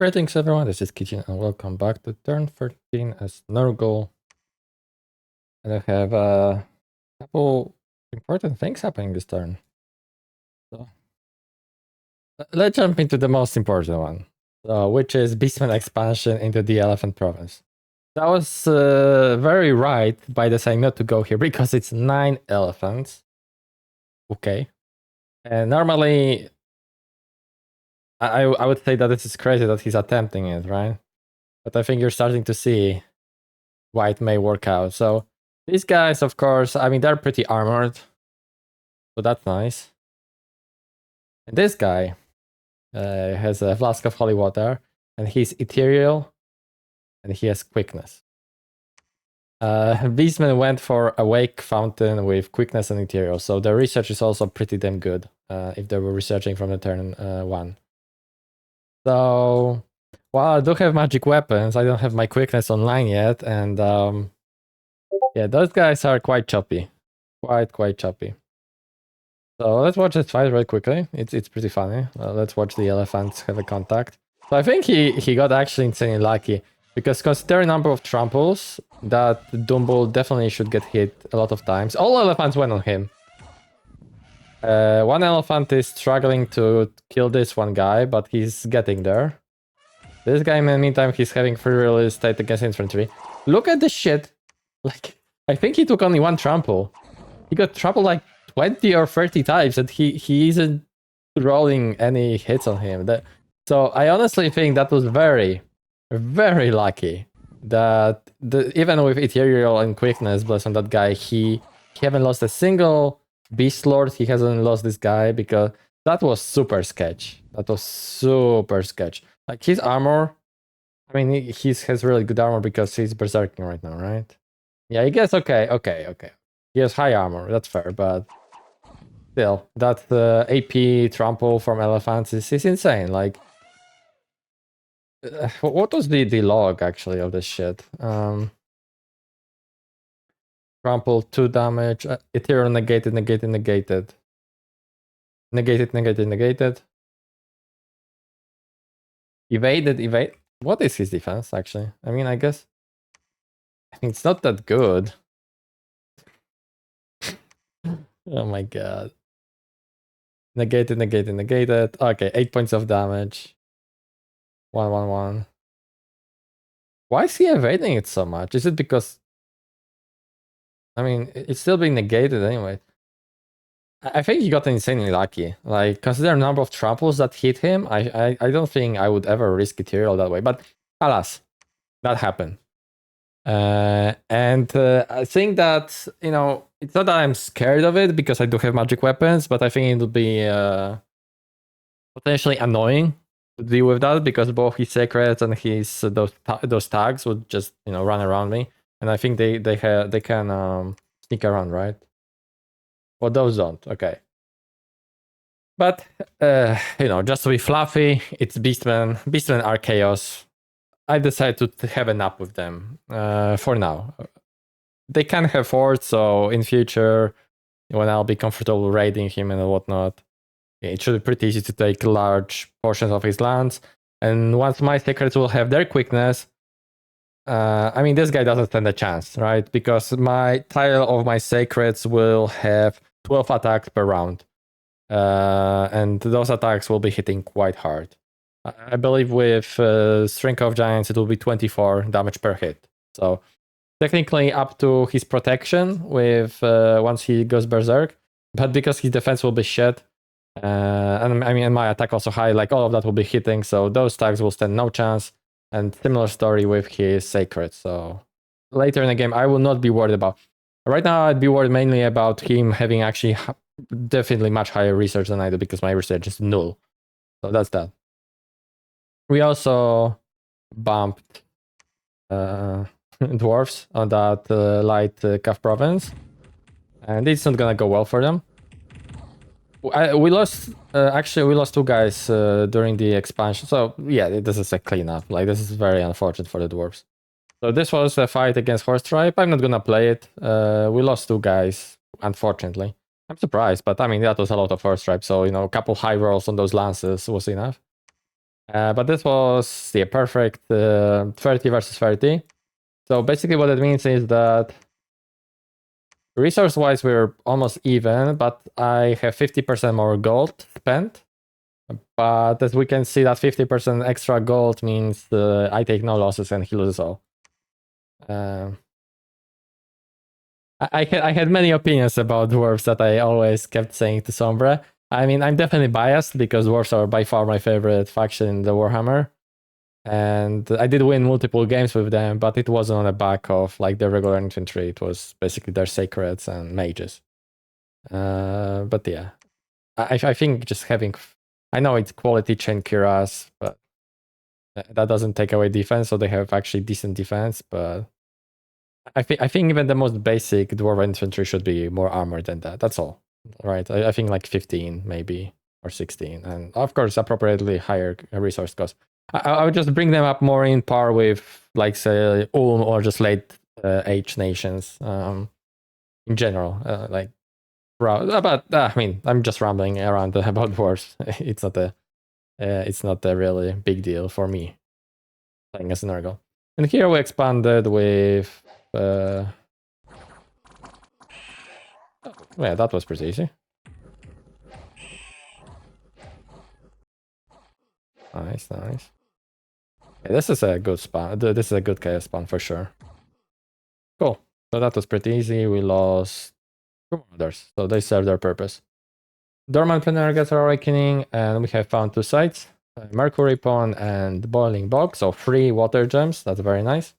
Greetings everyone, this is Kitchen and welcome back to turn 13 as Nurgle. And I have a couple important things happening this turn. So, let's jump into the most important one, which is Beastman expansion into the Elephant Province. I was very right by deciding not to go here because it's 9 elephants. Okay. And normally, I would say that this is crazy that he's attempting it, right? But I think you're starting to see why it may work out. So these guys, of course, I mean, they're pretty armored. So that's nice. And this guy has a flask of holy water, and he's ethereal, and he has quickness. Beastman went for Awake Fountain with quickness and ethereal, so the research is also pretty damn good if they were researching from the turn 1. So, while I do have magic weapons, I don't have my quickness online yet, and yeah, those guys are quite choppy. Quite choppy. So let's watch this fight really quickly. It's pretty funny. Let's watch the elephants have a contact. So I think he got actually insanely lucky because considering number of tramples, that Dumble definitely should get hit a lot of times. All elephants went on him. One elephant is struggling to kill this one guy, but he's getting there. This guy, in the meantime, he's having free real estate against infantry. Look at this shit. Like, I think he took only one trample. He got trampled like 20 or 30 times and he isn't rolling any hits on him. So I honestly think that was very, very lucky that even with ethereal and quickness bless on that guy, he haven't lost a single beast lord. He hasn't lost this guy because that was super sketch. That was super sketch. Like his armor, I mean, he has really good armor because he's berserking right now, right? Yeah, I guess okay. He has high armor, that's fair, but still, that AP trample from elephants is insane. Like, what was the log actually of this shit? Trample 2 damage, ethereal negated. Negated. Evade. What is his defense actually? I mean, I guess it's not that good. Oh my god. Negated. Okay, 8 points of damage. 1. Why is he evading it so much? Is it because... I mean, it's still being negated anyway. I think he got insanely lucky. Like, consider the number of tramples that hit him, I don't think I would ever risk ethereal that way. But alas, that happened. And I think that, you know, it's not that I'm scared of it because I do have magic weapons, but I think it'll be potentially annoying to deal with that because both his secrets and his those tags would just, you know, run around me, and I think they can sneak around, right? Well, those don't. Okay, but you know, just to be fluffy, it's Beastmen. Beastmen are chaos. I decided to have a nap with them for now. They can have forts, so in future, when I'll be comfortable raiding him and whatnot, it should be pretty easy to take large portions of his lands. And once my secrets will have their quickness, I mean, this guy doesn't stand a chance, right? Because my tile of my secrets will have 12 attacks per round. And those attacks will be hitting quite hard. I believe with Strength of Giants, it will be 24 damage per hit. So technically up to his protection with once he goes berserk. But because his defense will be shit, and I mean, my attack also high, like all of that will be hitting, so those tags will stand no chance. And similar story with his sacred. So later in the game, I will not be worried about. Right now, I'd be worried mainly about him having actually definitely much higher research than I do because my research is null. So that's that. We also bumped dwarves on that light Calf province, and it's not gonna go well for them. We lost, actually, we lost 2 guys during the expansion. So, yeah, this is a cleanup. Like, this is very unfortunate for the dwarves. So, this was a fight against Horse Tribe. I'm not gonna play it. We lost 2 guys, unfortunately. I'm surprised, but I mean, that was a lot of Horse Tribe. So, you know, a couple high rolls on those lances was enough. But this was the perfect 30 versus 30. So basically what it means is that resource-wise we're almost even, but I have 50% more gold spent. But as we can see, that 50% extra gold means I take no losses and he loses all. I had many opinions about dwarves that I always kept saying to Sombre. I mean, I'm definitely biased because dwarves are by far my favorite faction in the Warhammer. And I did win multiple games with them, but it wasn't on the back of like the regular infantry. It was basically their sacreds and mages. But yeah, I think just having, I know it's quality chain Kiras, but that doesn't take away defense. So they have actually decent defense, but I think even the most basic dwarf infantry should be more armored than that. That's all, right? I think like 15 maybe or 16, and of course appropriately higher resource cost. I would just bring them up more in par with like say Ulm or just late age nations in general. But I mean I'm just rambling around about dwarves. It's not a really big deal for me playing as a Nurgle. And here we expanded with. Yeah, that was pretty easy. Nice, nice. Yeah, this is a good spawn. This is a good chaos spawn for sure. Cool. So that was pretty easy. We lost two others, so they served their purpose. Dormant Planergats are awakening, and we have found two sites. Mercury Pond and Boiling Bog, so 3 water gems. That's very nice.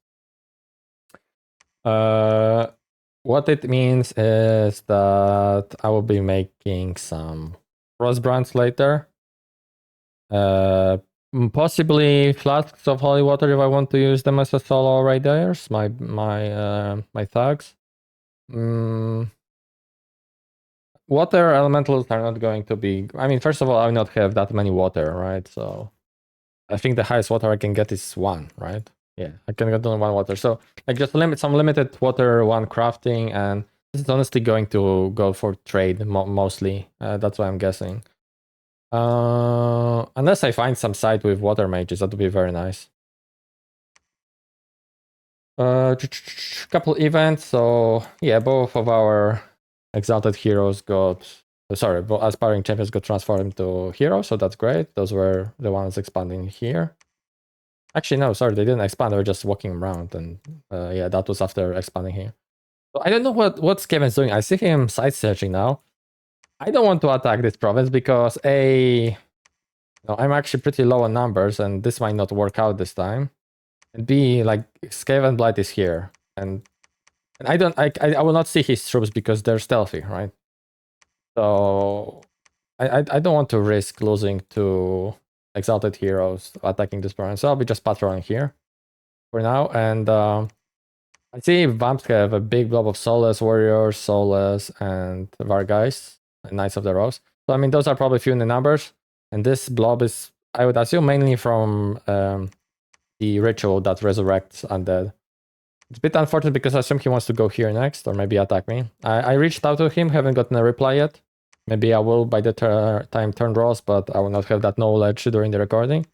What it means is that I will be making some Frostbrands later. Possibly flasks of holy water if I want to use them as a solo raiders, my thugs. Water elementals are not going to be. I mean, first of all, I will not have that many water, right? So I think the highest water I can get is 1, right? Yeah, I can get only 1 water. So like just some limited water, 1 crafting, and this is honestly going to go for trade mostly. That's what I'm guessing. Unless I find some site with water mages, that would be very nice. Couple events. So yeah, both of our exalted heroes got. Sorry, both aspiring champions got transformed into heroes, so that's great. Those were the ones expanding here. Actually, no, sorry, they didn't expand. They were just walking around, and yeah, that was after expanding here. So I don't know what Kevin's doing. I see him side searching now. I don't want to attack this province because I'm actually pretty low on numbers, and this might not work out this time. And B, like Skaven Blight is here, and I will not see his troops because they're stealthy, right? So I don't want to risk losing to exalted heroes attacking this province. So I'll be just patrolling here for now, and I see Vamps have a big blob of Soulless Warriors, Soulless, and Vargeist, and Knights of the Rose. So I mean, those are probably few in the numbers, and this blob is, I would assume, mainly from the ritual that resurrects undead. It's a bit unfortunate because I assume he wants to go here next, or maybe attack me. I reached out to him, haven't gotten a reply yet. Maybe I will by the time turn draws, but I will not have that knowledge during the recording.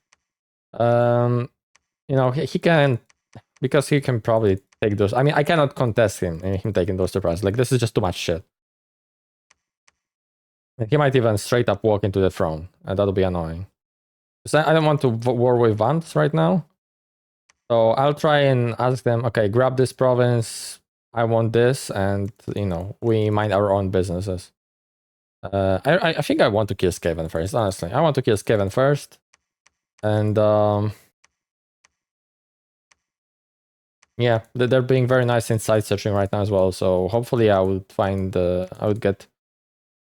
He can, because he can probably take those. I mean, I cannot contest him taking those surprises. Like, this is just too much shit. He might even straight up walk into the throne, and that'll be annoying. So I don't want to war with Vants right now. So I'll try and ask them, okay, grab this province, I want this, and, we mind our own businesses. I think I want to kill Skaven first, honestly. I want to kill Skaven first. And, yeah, they're being very nice in side searching right now as well. So hopefully I would get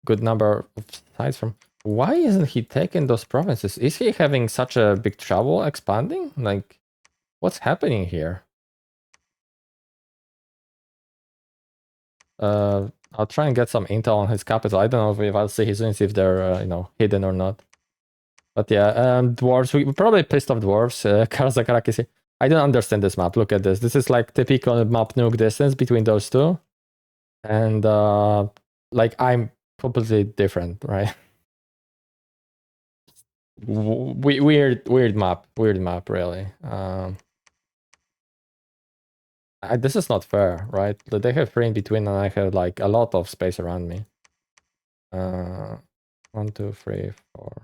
good number of sites from. Why isn't he taking those provinces? Is he having such a big trouble expanding? Like, what's happening here? I'll try and get some intel on his capital. I don't know if I'll see his units if they're hidden or not. But yeah, dwarves. We probably pissed off dwarves. Karazakarakis. I don't understand this map. Look at this. This is like typical map nuke distance between those two, and like I'm completely different, right? weird map, really. This is not fair, right? They have 3 in between, and I have like a lot of space around me. 1, 2, 3, 4.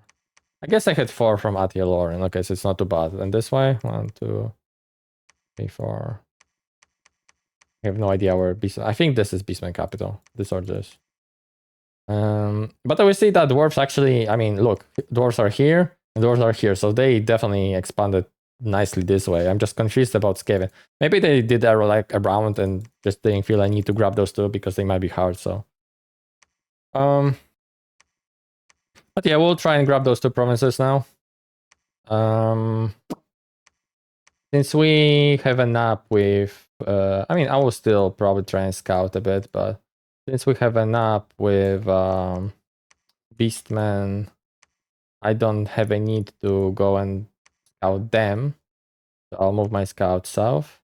I guess I had 4 from Atia Lauren. Okay, so it's not too bad. And this way, 1, 2, 3, 4. I have no idea where Beastman. I think this is Beastman capital. This or this. But we see that dwarves actually. I mean, look, dwarves are here and dwarves are here, so they definitely expanded nicely this way. I'm just confused about Skaven. Maybe they did arrow like around and just didn't feel I need to grab those 2 because they might be hard. So, but yeah, we'll try and grab those 2 provinces now. Since we have a nap with, I mean, I will still probably try and scout a bit, but since we have a nap with Beastmen, I don't have a need to go and scout them. So I'll move my scout south.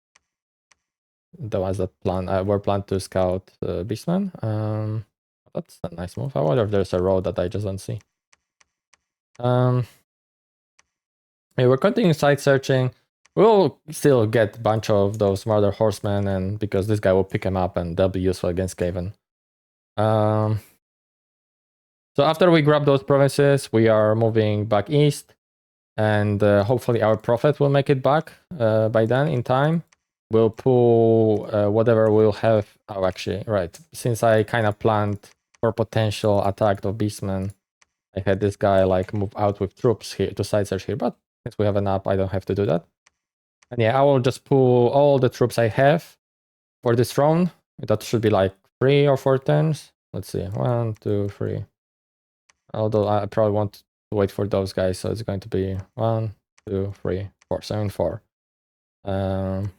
That was the plan. We're planned to scout Beastmen. That's a nice move. I wonder if there's a road that I just don't see. Yeah, we're continuing site searching. We'll still get a bunch of those murder horsemen, and because this guy will pick them up and they'll be useful against Skaven. So after we grab those provinces, we are moving back east, and hopefully our prophet will make it back by then in time. We'll pull whatever we'll have. Oh, actually, right. Since I kind of planned for potential attack of Beastmen, I had this guy like move out with troops here to side search here, but since we have an up, I don't have to do that. And yeah, I will just pull all the troops I have for this throne. That should be like 3 or 4 turns. Let's see, 1, 2, 3. Although I probably want to wait for those guys, so it's going to be 1, 2, 3, 4, 7, 4. And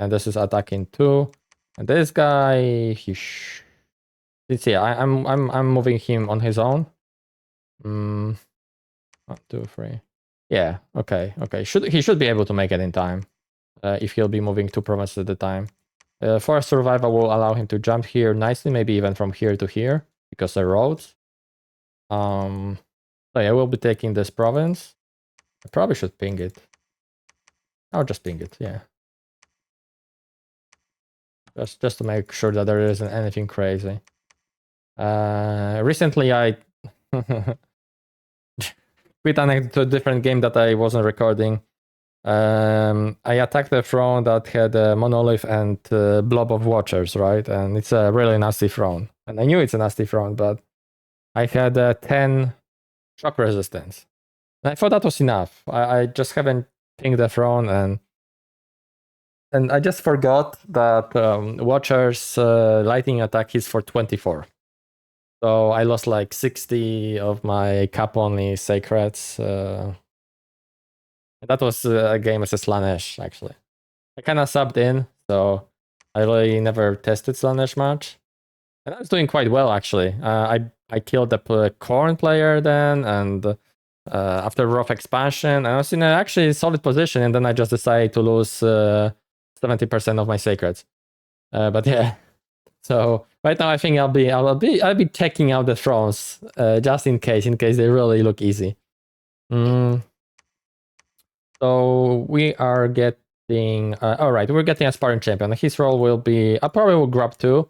this is attacking 2. And this guy, let's see, I'm moving him on his own. 1, 2, 3. Yeah, okay. He should be able to make it in time. If he'll be moving 2 provinces at a time. For survival will allow him to jump here nicely, maybe even from here to here, because they're roads. So yeah, we'll be taking this province. I probably should ping it. I'll just ping it, yeah. Just to make sure that there isn't anything crazy. Recently I quit to a different game that I wasn't recording. I attacked a throne that had a monolith and a blob of watchers, right? And it's a really nasty throne. And I knew it's a nasty throne, but I had 10 shock resistance. And I thought that was enough. I just haven't pinged the throne, and I just forgot that Watcher's lightning attack is for 24. So I lost like 60 of my cap only sacreds. That was a game as a Slanesh, actually. I kind of subbed in, so I really never tested Slanesh much. And I was doing quite well, actually. I killed the Corn player then, and after rough expansion, I was in an actually solid position, and then I just decided to lose 70% of my sacreds. But yeah, so right now I think I'll be checking out the thrones just in case they really look easy. So we are getting all right. We're getting a sparring champion. His role will be I probably will grab 2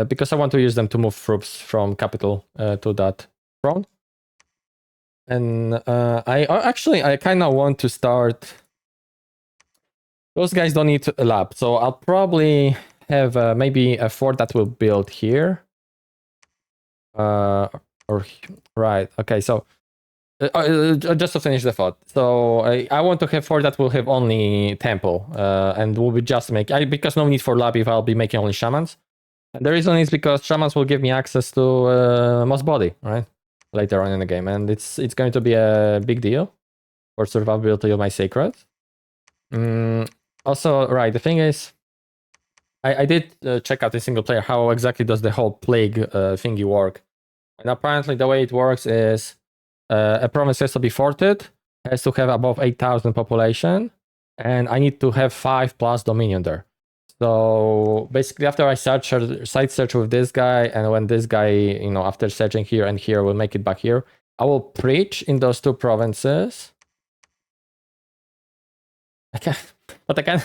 because I want to use them to move troops from capital to that throne. And I kind of want to start. Those guys don't need a lab, so I'll probably have maybe a fort that will build here. Or right, okay, so just to finish the thought. So I want to have fort that will have only temple, and will be just because no need for lab if I'll be making only shamans. And the reason is because shamans will give me access to Moss Body, right? Later on in the game, and it's going to be a big deal for survivability of my sacred. Also, right, the thing is, I did check out in single player how exactly does the whole plague thingy work. And apparently the way it works is a province has to be forted, has to have above 8,000 population, and I need to have 5+ dominion there. So basically after I site search with this guy, and when this guy, after searching here and here, will make it back here, I will preach in those 2 provinces. I can, but I can.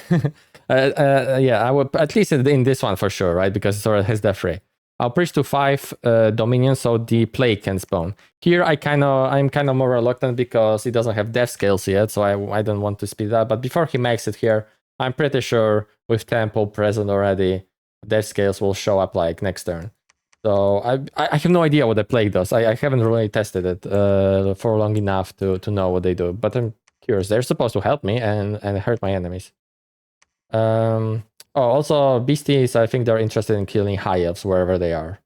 Yeah, I will at least in this one for sure, right? Because it already has death ray. I'll preach to 5 dominions, so the plague can spawn. Here, I'm kind of more reluctant because he doesn't have death scales yet, so I don't want to speed that. But before he makes it here, I'm pretty sure with temple present already, death scales will show up like next turn. So I have no idea what the plague does. I haven't really tested it for long enough to know what they do. But I'm curious. They're supposed to help me and hurt my enemies. Oh, also beasties. I think they're interested in killing high elves wherever they are.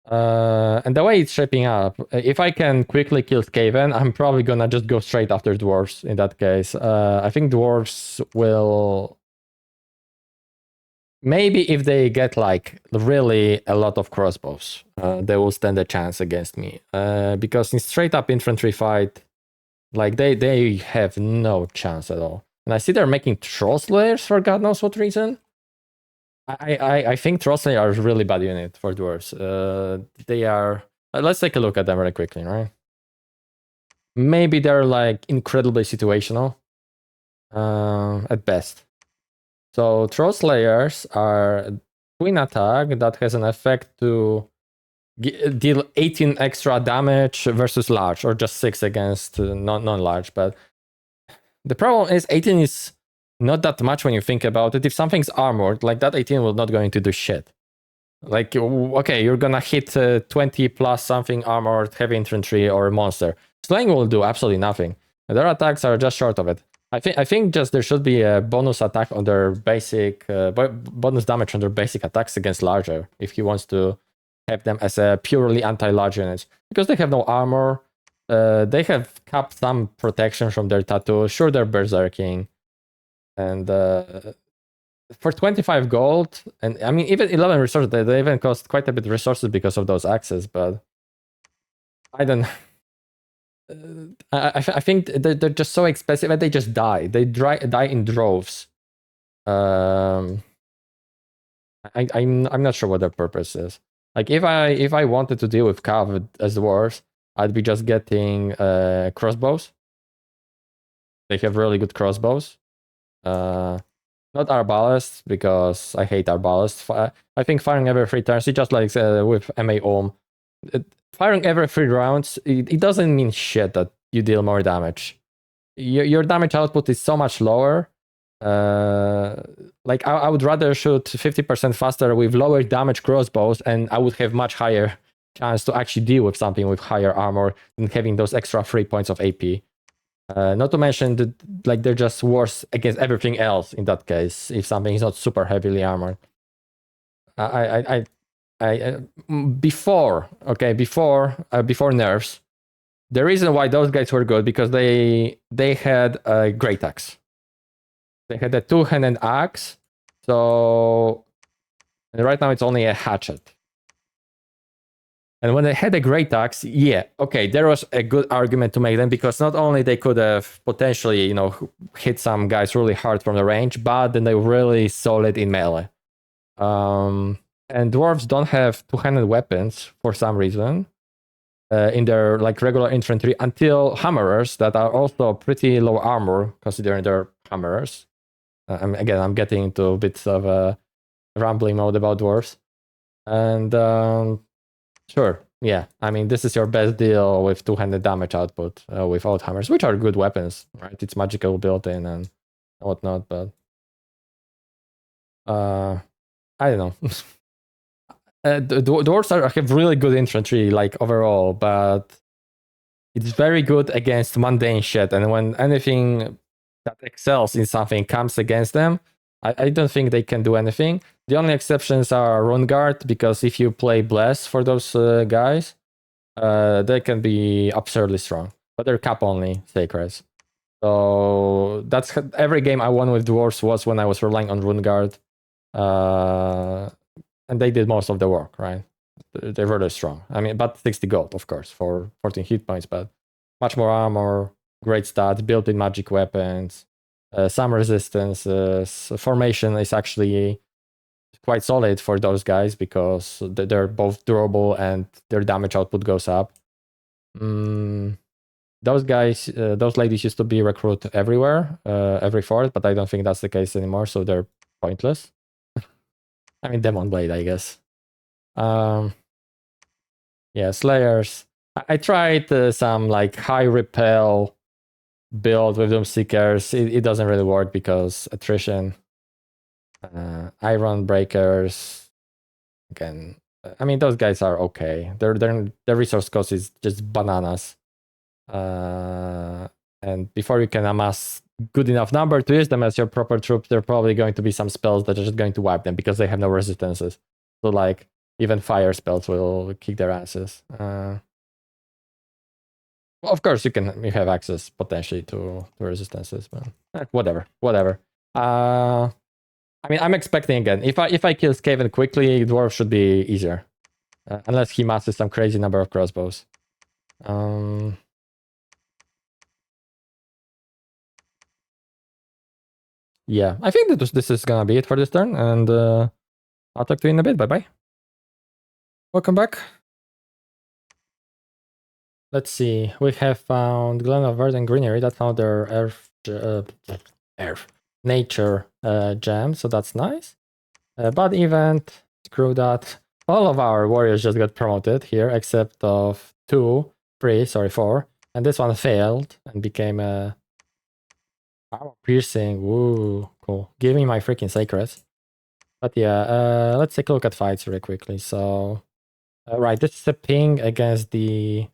And the way it's shaping up, if I can quickly kill Skaven, I'm probably gonna just go straight after dwarves. In that case, I think dwarves will. Maybe if they get like really a lot of crossbows, they will stand a chance against me. Because in straight up infantry fight, like they have no chance at all. And I see they're making troll slayers for God knows what reason. I think troll slayers are a really bad unit for dwarves. They are. Let's take a look at them really quickly, right? Maybe they're like incredibly situational, at best. So troll slayers are twin attack that has an effect to deal 18 extra damage versus large, or just 6 against non-large. But the problem is 18 is not that much when you think about it. If something's armored, like that 18 will not going to do shit. Like, okay, you're gonna hit 20 plus something armored heavy infantry or monster. Slaying will do absolutely nothing. Their attacks are just short of it. I think just there should be a bonus attack on their basic, bonus damage on their basic attacks against larger, if he wants to have them as a purely anti-large units. Because they have no armor, they have capped some protection from their tattoo. Sure, they're berserking. And for 25 gold, and I mean, even 11 resources, they even cost quite a bit of resources because of those axes, but I don't know. I think they're just so expensive and they just die. They die in droves. I'm not sure what their purpose is. Like if I wanted to deal with Cav as dwarves, I'd be just getting crossbows. They have really good crossbows. Not arbalists, because I hate arbalists. I think firing every 3 turns, it's just like with MA Ohm. Firing every 3 rounds, it doesn't mean shit that you deal more damage. Your damage output is so much lower. Like I would rather shoot 50% faster with lower damage crossbows, and I would have much higher chance to actually deal with something with higher armor than having those extra 3 points of AP. Not to mention that, like, they're just worse against everything else in that case if something is not super heavily armored. Before nerfs, the reason why those guys were good because they had a great axe. They had a 2-handed axe, so right now it's only a hatchet. And when they had a great axe, yeah, okay, there was a good argument to make them because not only they could have potentially, hit some guys really hard from the range, but then they were really solid in melee. And dwarves don't have 2-handed weapons for some reason in their like regular infantry until hammerers that are also pretty low armor considering they're hammerers. I'm getting into bits of a rambling mode about dwarves. And sure, yeah. I mean, this is your best deal with 2-handed damage output with old hammers, which are good weapons, right? It's magical built-in and whatnot, but I don't know. Dwarves have really good infantry, like overall, but it's very good against mundane shit. And when anything that excels in something comes against them, I don't think they can do anything. The only exceptions are Rune Guard, because if you play Bless for those guys, they can be absurdly strong. But they're cap only sacreds. So that's every game I won with dwarves was when I was relying on Rune Guard. And they did most of the work, right? They're really strong. I mean, but 60 gold, of course, for 14 hit points, but much more armor, great stats, built-in magic weapons, some resistance. Formation is actually quite solid for those guys because they're both durable and their damage output goes up. Those guys, those ladies used to be recruited everywhere, every fort, but I don't think that's the case anymore, so they're pointless. I mean, Demon Blade, I guess. Yeah, Slayers. I tried some like high repel build with Doom Seekers. It doesn't really work because attrition. Iron Breakers. Again, I mean, those guys are okay. Their resource cost is just bananas. And before you can amass good enough number to use them as your proper troops, there are probably going to be some spells that are just going to wipe them because they have no resistances. So like even fire spells will kick their asses. Well, of course you have access potentially to resistances, but whatever. I mean, I'm expecting again. If I kill Skaven quickly, Dwarf should be easier, unless he masters some crazy number of crossbows. Yeah, I think that this is gonna be it for this turn, and I'll talk to you in a bit. Bye bye. Welcome back. Let's see. We have found Glen of Verdant Greenery. That's now their Earth Nature gem, so that's nice. Bad event. Screw that. All of our warriors just got promoted here, except of 4, and this one failed and became a armor piercing. Woo, cool. Give me my freaking sacreds. But yeah, let's take a look at fights really quickly. So, right, this is a ping against the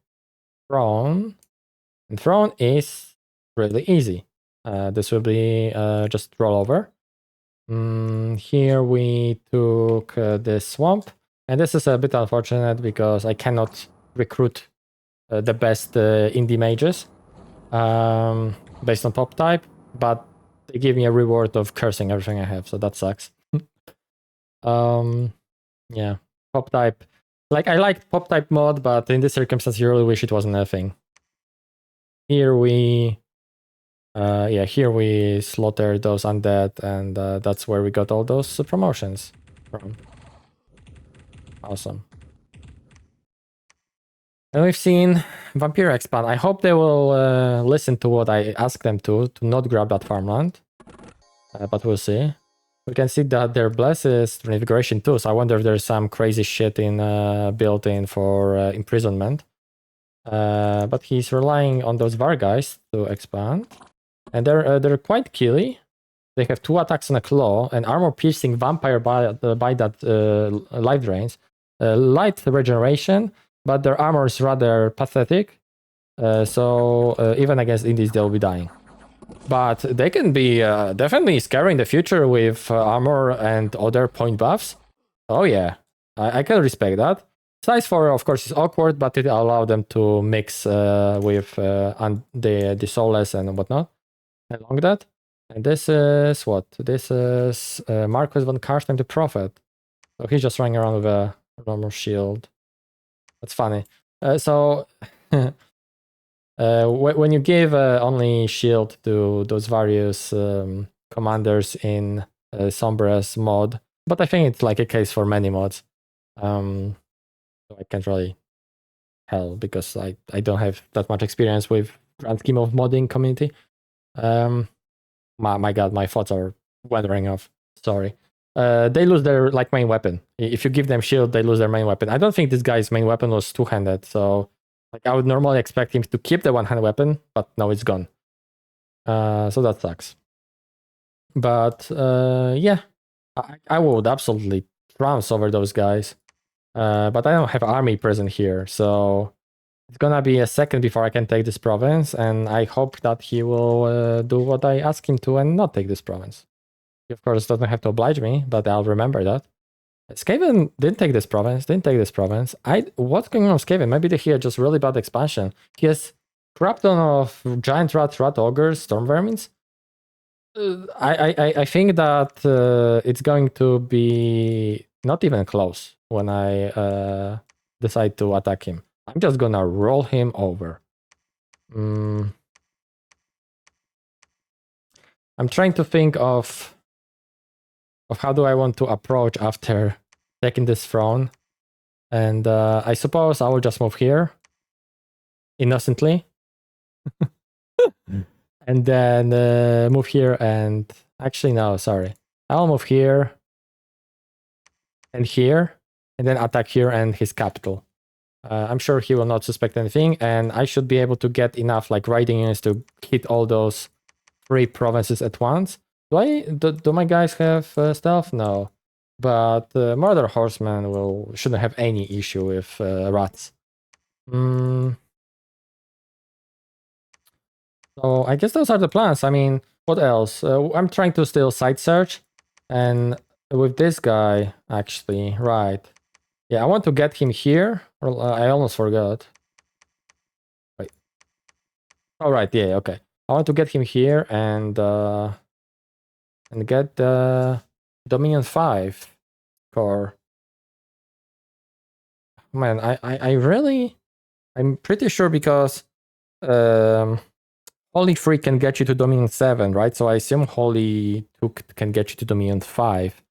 throne. And throne is really easy. This will be just roll over. Here we took this swamp. And this is a bit unfortunate because I cannot recruit the best indie mages based on pop type. But they give me a reward of cursing everything I have, so that sucks. Yeah, pop type. Like, I liked pop type mod, but in this circumstance, you really wish it wasn't a thing. Here we, here we slaughtered those undead, and that's where we got all those promotions from. Awesome. And we've seen Vampire expand. I hope they will listen to what I asked them to not grab that farmland, but we'll see. We can see that their bless is reinvigoration too, so I wonder if there's some crazy shit in built in for imprisonment. But he's relying on those var guys to expand, and they're quite killy. They have 2 attacks and a claw, and armor piercing vampire by that life drains, light regeneration, but their armor is rather pathetic. So even against indies, they'll be dying. But they can be definitely scary in the future with armor and other point buffs. Oh yeah, I can respect that. Size 4, of course, is awkward, but it allows them to mix with the soulless and whatnot along that. And this is what? This is Marcus von Karstein the Prophet. So he's just running around with a normal shield. That's funny. When you give only shield to those various commanders in Sombre's mod, but I think it's like a case for many mods. So I can't really tell because I don't have that much experience with grand scheme of modding community. My god, my thoughts are wandering off. Sorry. They lose their like main weapon. If you give them shield, they lose their main weapon. I don't think this guy's main weapon was two-handed, so like I would normally expect him to keep the one-hand weapon, but no, it's gone. So that sucks. But yeah, I would absolutely trounce over those guys. But I don't have army present here, so it's gonna be a second before I can take this province, and I hope that he will do what I ask him to and not take this province. He, of course, doesn't have to oblige me, but I'll remember that. Skaven didn't take this province. What's going on with Skaven? Maybe he had just really bad expansion. He has crap ton of giant rat ogres, storm vermins. I think that it's going to be not even close when I decide to attack him. I'm just gonna roll him over. I'm trying to think of how do I want to approach after taking this throne. And I suppose I will just move here. innocently. And then move here and... Actually, no, sorry. I'll move here and here, and then attack here and his capital. I'm sure he will not suspect anything, and I should be able to get enough like riding units to hit all those 3 provinces at once. Do my guys have stealth? No. But Murder Horseman shouldn't have any issue with rats. So I guess those are the plans. I mean, what else? I'm trying to still site search, and with this guy, actually, right. Yeah, I want to get him here. I almost forgot. Wait. Oh, right, yeah, okay. I want to get him here and get the Dominion 5 core. Man, I'm pretty sure because Holy 3 can get you to Dominion 7, right? So I assume Holy 2 can get you to Dominion 5.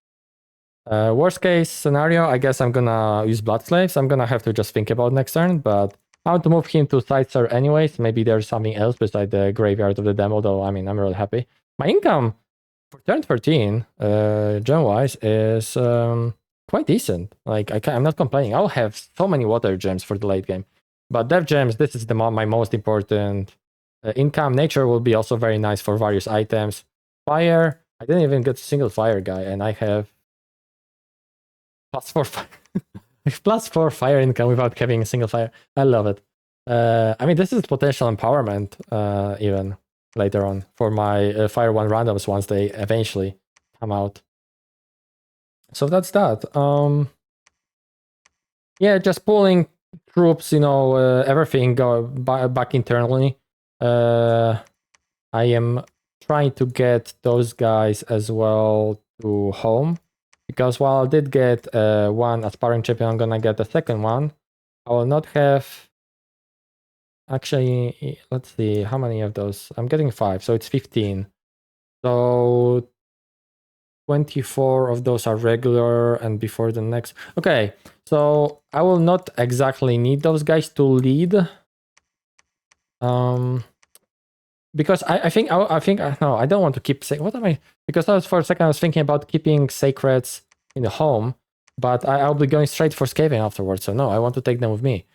Worst case scenario, I guess I'm gonna use Blood Slaves. I'm gonna have to just think about next turn, but I want to move him to Sightseer anyways. Maybe there's something else beside the Graveyard of the Demo, though. I mean, I'm really happy. My income for turn 13, gem-wise, is quite decent. Like, I'm not complaining. I'll have so many water gems for the late game. But dev gems, this is my most important income. Nature will be also very nice for various items. Fire, I didn't even get a single fire guy, and I have +4 fire income without having a single fire. I love it. I mean, this is potential empowerment even later on for my Fire 1 randoms once they eventually come out. So that's that. Yeah, just pulling troops, everything go back internally. I am trying to get those guys as well to home. Because while I did get one aspiring champion, I'm gonna get the second one. I will not have... Actually, let's see, how many of those? I'm getting 5, so it's 15. So 24 of those are regular, and before the next... Okay, so I will not exactly need those guys to lead. Because I think no, I don't want to keep saying... What am I... Because for a second I was thinking about keeping Sacreds in the home, but I'll be going straight for Skaven afterwards, so no, I want to take them with me.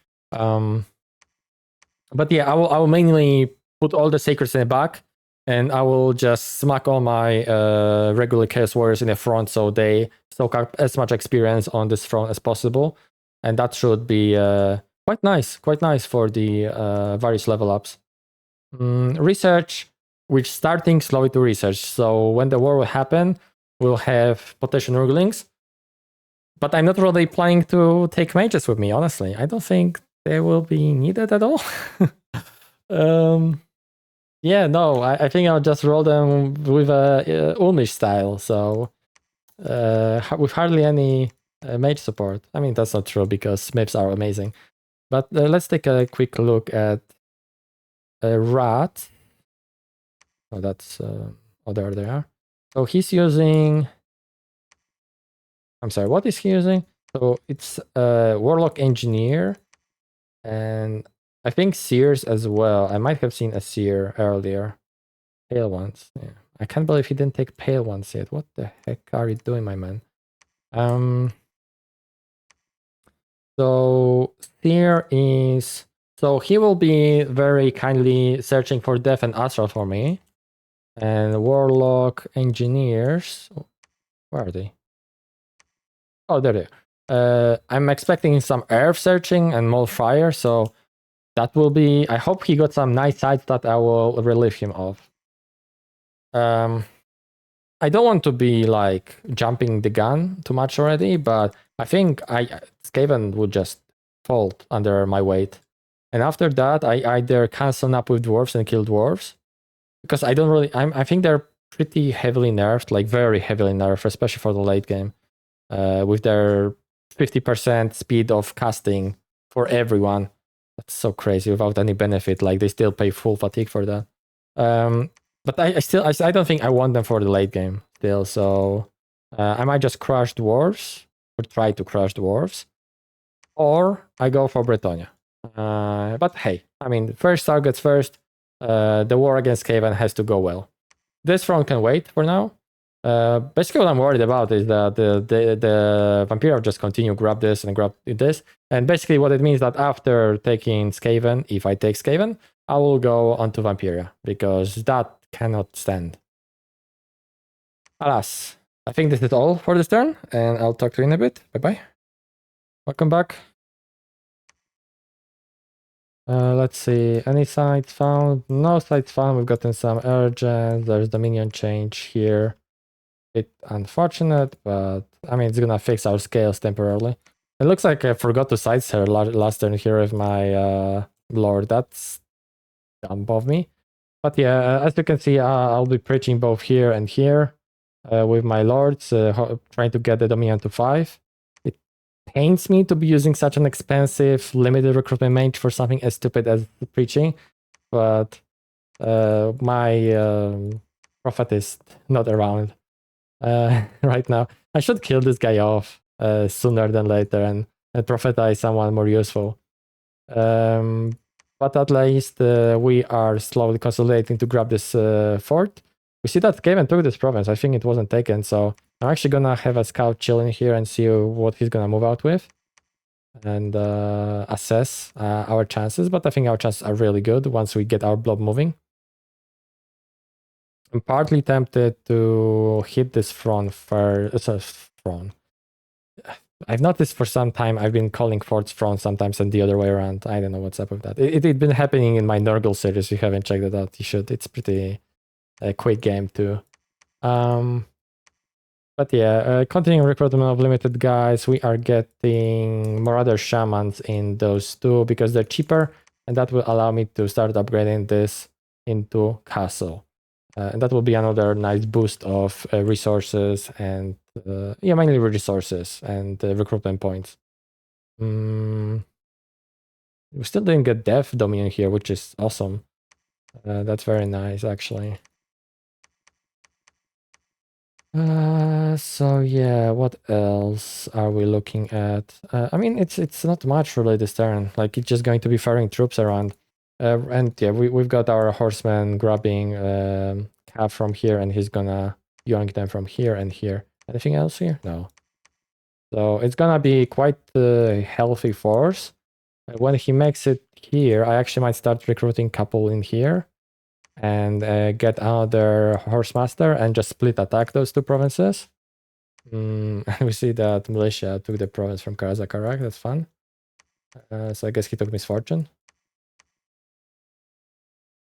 But yeah, I will mainly put all the Sacreds in the back, and I will just smack all my regular Chaos Warriors in the front so they soak up as much experience on this front as possible. And that should be quite nice for the various level ups. Research, we're starting slowly to research, so when the war will happen, we'll have potential Nurglings. But I'm not really planning to take mages with me, honestly. I don't think they will be needed at all. Yeah, no, I think I'll just roll them with a Ulmish style, so with hardly any mage support. I mean, that's not true because smiths are amazing. But let's take a quick look at Rat. Oh, that's... oh, there they are. So he's using... I'm sorry, what is he using? So it's Warlock Engineer, and I think Seers as well. I might have seen a Seer earlier. Pale ones. Yeah. I can't believe he didn't take pale ones yet. What the heck are you doing, my man? So Seer is... So he will be very kindly searching for Death and Astral for me. And Warlock Engineers... Where are they? Oh, there they are. I'm expecting some Earth searching and more fire, so that will be... I hope he got some nice sides that I will relieve him of. I don't want to be like jumping the gun too much already, but I think Skaven would just fold under my weight. And after that, I either cancel up with dwarves and kill dwarves, because I don't really... I think they're pretty heavily nerfed, like very heavily nerfed, especially for the late game. With their 50% speed of casting for everyone. That's so crazy without any benefit. Like they still pay full fatigue for that. But I don't think I want them for the late game still. So I might just crush dwarves or try to crush dwarves, or I go for Bretonia. But hey, I mean, first targets first. The war against Skaven has to go well. This front can wait for now. Basically, what I'm worried about is that the Vampire just continue grab this and grab this. And basically, what it means that after taking Skaven, if I take Skaven, I will go onto Vampiria because that cannot stand. Alas, I think this is all for this turn, and I'll talk to you in a bit. Bye bye. Welcome back. Let's see. Any sites found? No sites found. We've gotten some urgent. There's Dominion change here. Bit unfortunate, but I mean, it's gonna fix our scales temporarily. It looks like I forgot to side her last turn here with my lord. That's dumb of me. But yeah, as you can see, I'll be preaching both here and here with my lords, trying to get the Dominion to 5. It pains me to be using such an expensive limited recruitment mage for something as stupid as preaching, but my prophet is not around right now. I should kill this guy off sooner than later and prophetize someone more useful. But at least we are slowly consolidating to grab this fort. We see that Skaven took this province. I think it wasn't taken, so I'm actually gonna have a scout chilling here and see what he's gonna move out with and assess our chances. But I think our chances are really good once we get our blob moving. I'm partly tempted to hit this front first. Front. I've noticed for some time I've been calling forts front sometimes and the other way around. I don't know what's up with that. It's been happening in my Nurgle series. If you haven't checked it out, you should. It's pretty a quick game too. But yeah, continuing recruitment of limited guys. We are getting Marauder Shamans in those two because they're cheaper, and that will allow me to start upgrading this into Castle. And that will be another nice boost of resources and yeah, mainly resources and recruitment points. We still didn't get Death Dominion here, which is awesome. That's very nice, actually. So yeah, what else are we looking at? I mean, it's not much really this turn. Like, it's just going to be firing troops around. And yeah, we've got our horseman grabbing Cav from here, and he's gonna yoink them from here and here. Anything else here? No. So it's gonna be quite a healthy force. When he makes it here, I actually might start recruiting couple in here and get another horsemaster and just split attack those two provinces. We see that militia took the province from Karazakarak. That's fun. So I guess he took Misfortune.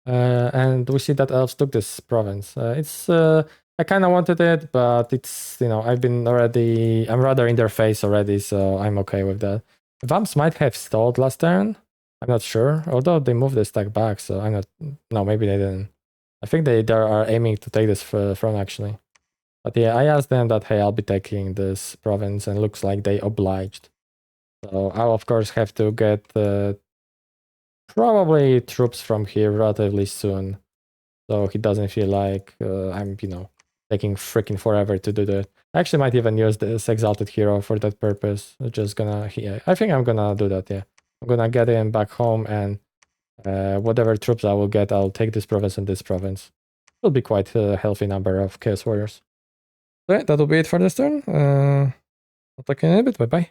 And we see that elves took this province. It's I kind of wanted it, but it's, you know, I'm rather in their face already, so I'm okay with that. Vamps might have stalled last turn. I'm not sure, although they moved the stack back, so I'm not. No, maybe they didn't. I think they are aiming to take this front actually. But yeah, I asked them that, hey, I'll be taking this province, and looks like they obliged. So I'll of course have to get probably troops from here relatively soon, so he doesn't feel like I'm, you know, taking freaking forever to do that. I actually might even use this Exalted Hero for that purpose. Just gonna, yeah, I think I'm gonna do that, yeah. I'm gonna get him back home, and whatever troops I will get, I'll take this province and this province. It'll be quite a healthy number of Chaos Warriors. So yeah, that'll be it for this turn. I'll talk in a bit, bye bye.